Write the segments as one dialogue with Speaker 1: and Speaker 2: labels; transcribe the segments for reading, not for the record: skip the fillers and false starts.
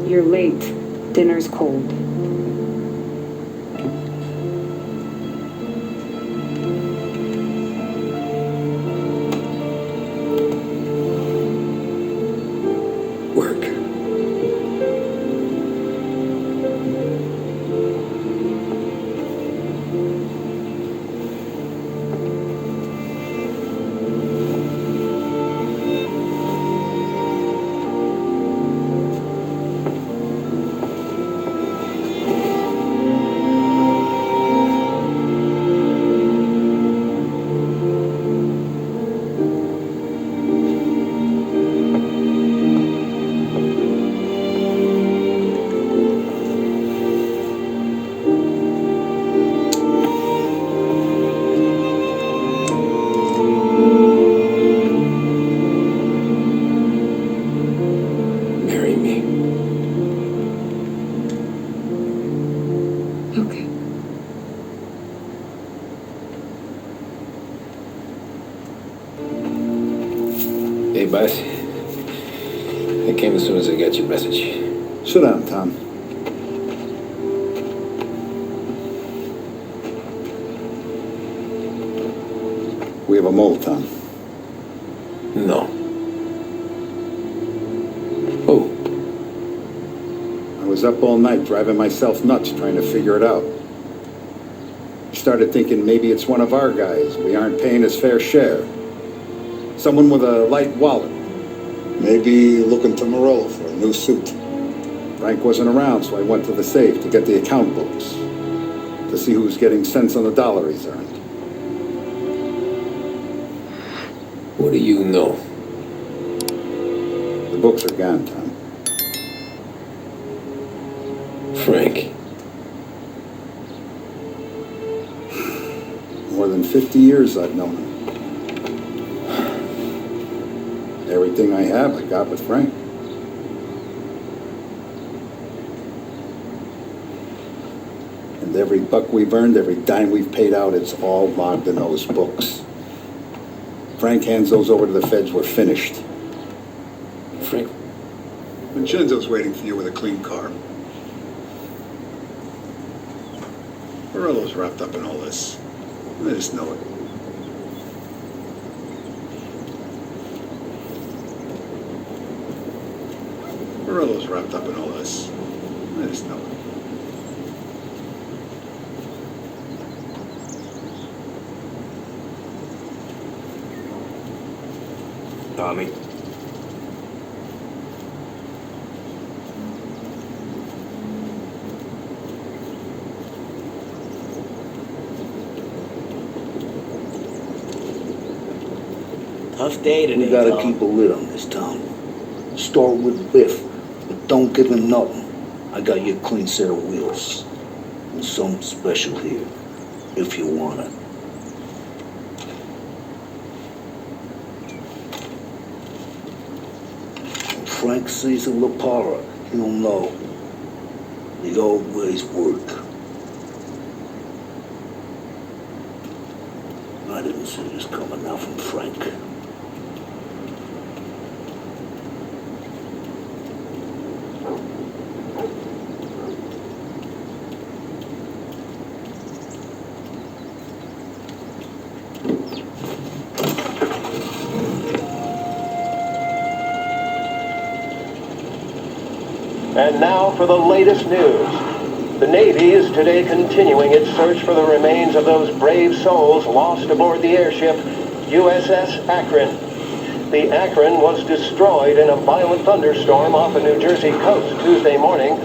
Speaker 1: You're late. Dinner's cold.
Speaker 2: Work. Marry me.
Speaker 1: Okay.
Speaker 2: Hey, boss. I came as soon as I got your message.
Speaker 3: Sit down, Tom. We have a mole, Tom.
Speaker 2: No. Oh,
Speaker 3: I was up all night driving myself nuts trying to figure it out. Started thinking maybe it's one of our guys. We aren't paying his fair share. Someone with a light wallet. Maybe looking to Morello for a new suit. Frank wasn't around, so I went to the safe to get the account books. To see who's getting cents on the dollar he's earned.
Speaker 2: what do you know?
Speaker 3: The books are gone, Tom.
Speaker 2: Frank.
Speaker 3: More than 50 years I've known him. Everything I have, I got with Frank. And every buck we've earned, every dime we've paid out, it's all logged in those books. Frank hands those over to the feds, we're finished.
Speaker 2: Frank.
Speaker 3: Vincenzo's waiting for you with a clean car. Morello's wrapped up in all this. I just know it. Morello's wrapped up in all this. I just know it.
Speaker 2: Tommy.
Speaker 4: Tough day today,
Speaker 5: We gotta
Speaker 4: Tom.
Speaker 5: keep a lid on this town. Start with Biff, but don't give him nothing. I got you a clean set of wheels. And something special here, if you want it. When Frank sees a La Parra, he'll know. The old ways work. I didn't see this coming now from Frank.
Speaker 6: And now for the latest news. The Navy is today continuing its search for the remains of those brave souls lost aboard the airship USS Akron. The Akron was destroyed in a violent thunderstorm off the New Jersey coast Tuesday morning.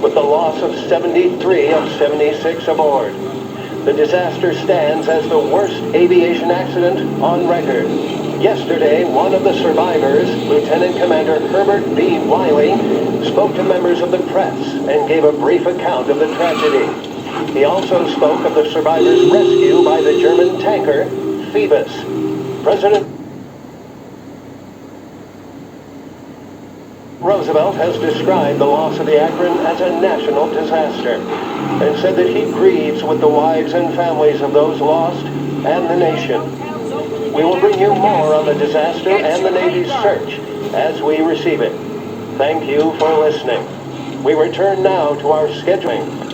Speaker 6: with the loss of 73 of 76 aboard. The disaster stands as the worst aviation accident on record. Yesterday, one of the survivors, Lieutenant Commander Herbert B. Wiley, spoke to members of the press and gave a brief account of the tragedy. He also spoke of the survivors' rescue by the German tanker, Phoebus. President Roosevelt has described the loss of the Akron as a national disaster and said that he grieves with the wives and families of those lost and the nation. We will bring you more on the disaster and the Navy's search as we receive it. Thank you for listening. We return now to our scheduling.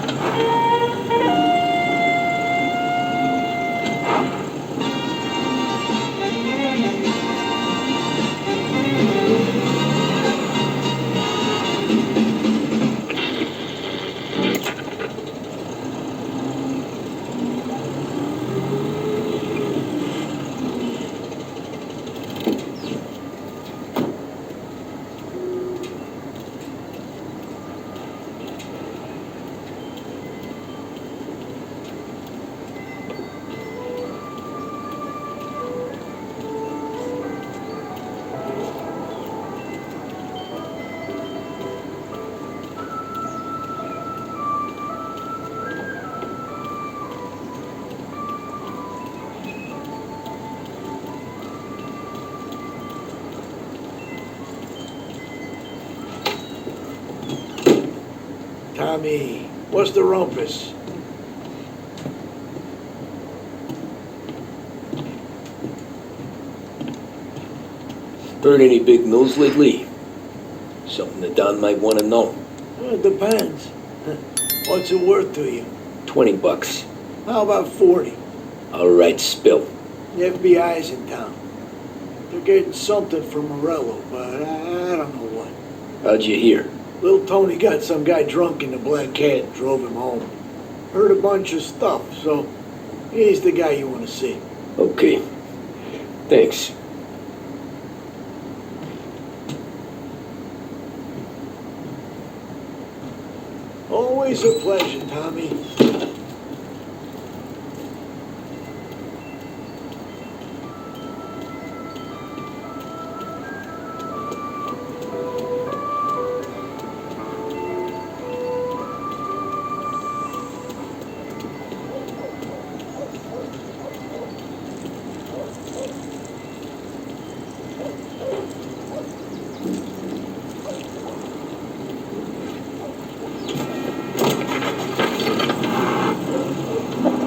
Speaker 7: Tommy, what's the rumpus?
Speaker 2: Heard any big news lately? Something that Don might want to know.
Speaker 7: Well, it depends. What's it worth to you?
Speaker 2: $20.
Speaker 7: How about 40?
Speaker 2: All right, spill.
Speaker 7: The FBI's in town. They're getting something from Morello, but I don't know what.
Speaker 2: How'd you hear?
Speaker 7: Little Tony got some guy drunk in the Black Cat and drove him home. Heard a bunch of stuff, so he's the guy you want to see.
Speaker 2: Okay. Thanks.
Speaker 7: Always a pleasure, Tommy.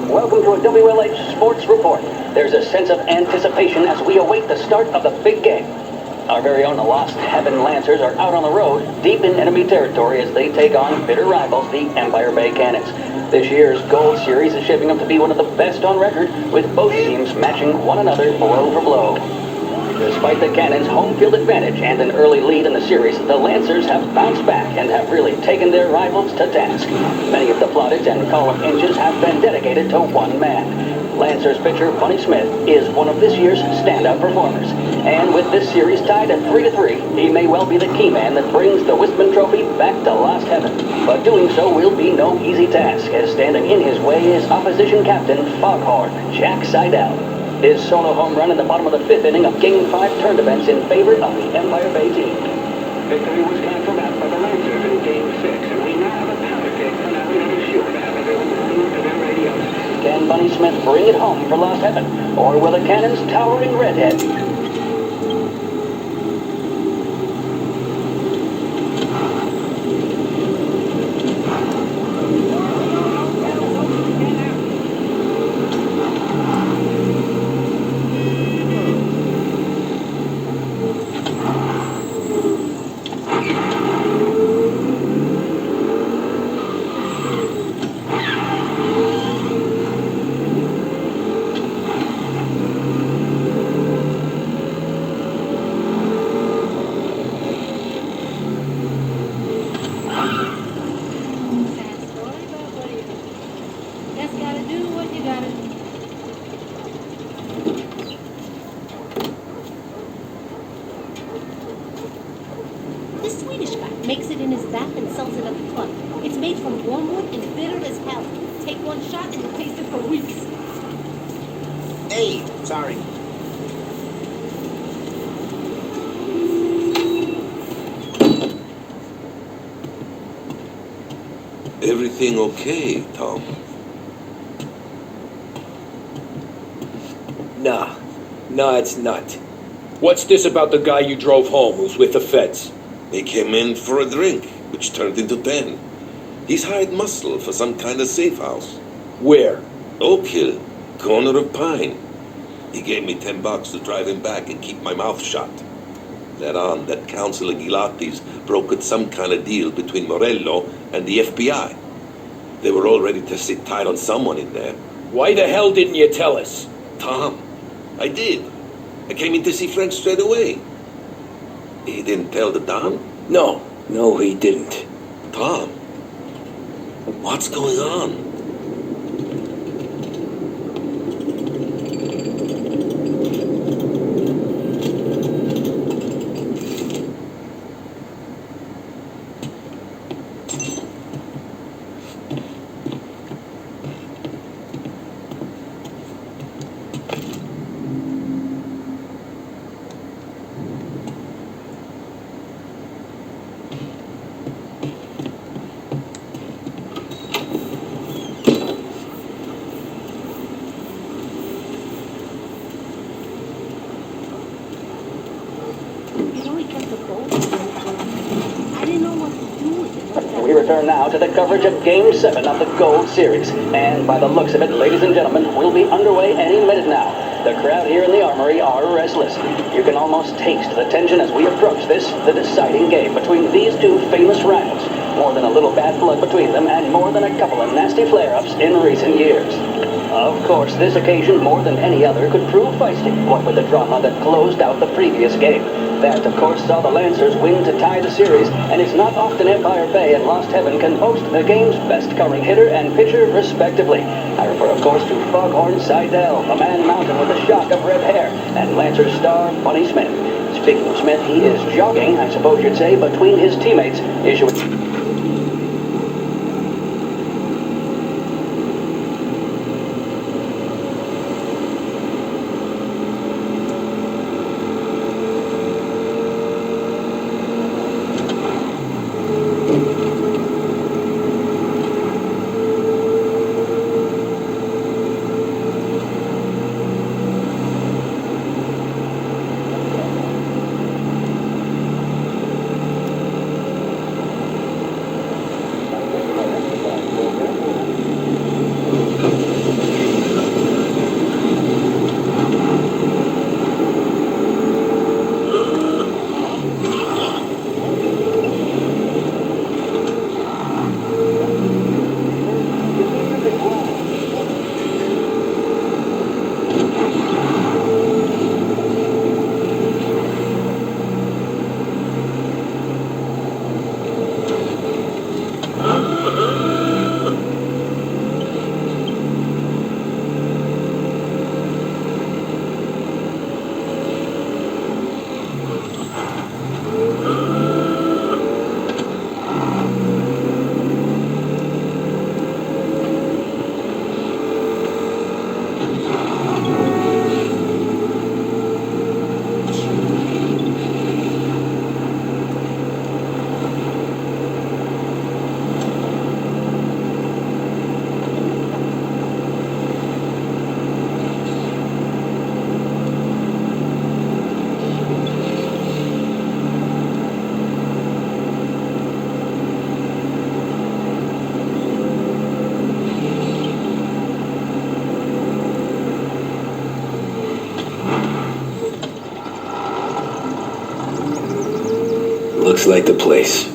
Speaker 8: Welcome to a WLH Sports Report. There's a sense of anticipation as we await the start of the big game. Our very own Lost Heaven Lancers are out on the road, deep in enemy territory as they take on bitter rivals, the Empire Bay Cannons. This year's Gold Series is shaping up to be one of the best on record, with both teams matching one another blow for blow. Despite the Cannons' home field advantage and an early lead in the series, the Lancers have bounced back and have really taken their rivals to task. Many of the plaudits and column inches have been dedicated to one man. Lancers pitcher Bunny Smith is one of this year's standout performers. And with this series tied at 3-3, he may well be the key man that brings the Wistman Trophy back to Lost Heaven. But doing so will be no easy task, as standing in his way is opposition captain Foghorn Jack Seidel. His solo home run in the bottom of the fifth inning of Game 5 turned events in favor of the Empire Bay team. Victory was canceled out by the Lancers in Game 6, and we now have a powder keg finale that is sure to have everyone glued to their radios. Can Bunny Smith bring it home for Lost Heaven, or will the Cannons' towering redhead
Speaker 9: This Swedish guy makes it in his bath and sells it at the club. It's made from wormwood and bitter as hell. Take one shot and you'll taste it for weeks.
Speaker 4: Hey, sorry.
Speaker 10: Everything okay, Tom?
Speaker 2: Nah, it's not. What's this about the guy you drove home who's with the feds?
Speaker 10: He came in for a drink, which turned into 10. He's hired muscle for some kind of safe house.
Speaker 2: Where?
Speaker 10: Oak Hill, corner of Pine. He gave me $10 to drive him back and keep my mouth shut. Later on, that Councilor Gilatti's brokered some kind of deal between Morello and the FBI. They were all ready to sit tight on someone in there.
Speaker 2: Why the hell didn't you tell us?
Speaker 10: Tom, I did. I came in to see Frank straight away. He didn't tell the Don?
Speaker 2: No, he didn't.
Speaker 10: Tom, what's going on?
Speaker 9: You know he kept the gold. I didn't know what to do with it.
Speaker 8: We return now to the coverage of Game 7 of the Gold Series. And by the looks of it, ladies and gentlemen, we'll be underway any minute now. The crowd here in the Armory are restless. You can almost taste the tension as we approach this, the deciding game between these two famous rivals. More than a little bad blood between them, and more than a couple of nasty flare-ups in recent years. Of course, this occasion, more than any other, could prove feisty, what with the drama that closed out the previous game. That, of course, saw the Lancers win to tie the series, and it's not often Empire Bay and Lost Heaven can boast the game's best covering hitter and pitcher, respectively. I refer, of course, to Foghorn Seidel, a man mounted with a shock of red hair, and Lancers star Bunny Smith. Speaking of Smith, he is jogging, I suppose you'd say, between his teammates, issuing...
Speaker 2: Looks like the place.